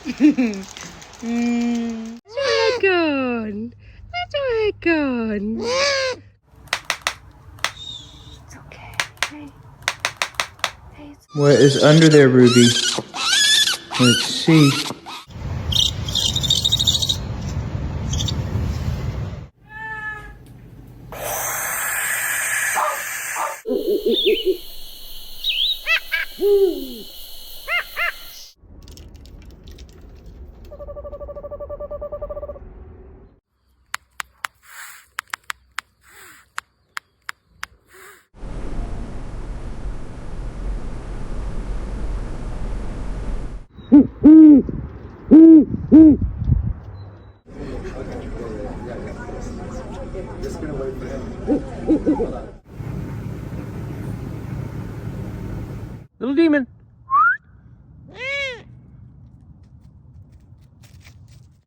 Where's your head gone? Where's your head gone? It's okay. Hey. Hey. What is under there, Ruby? Let's see. Little demon.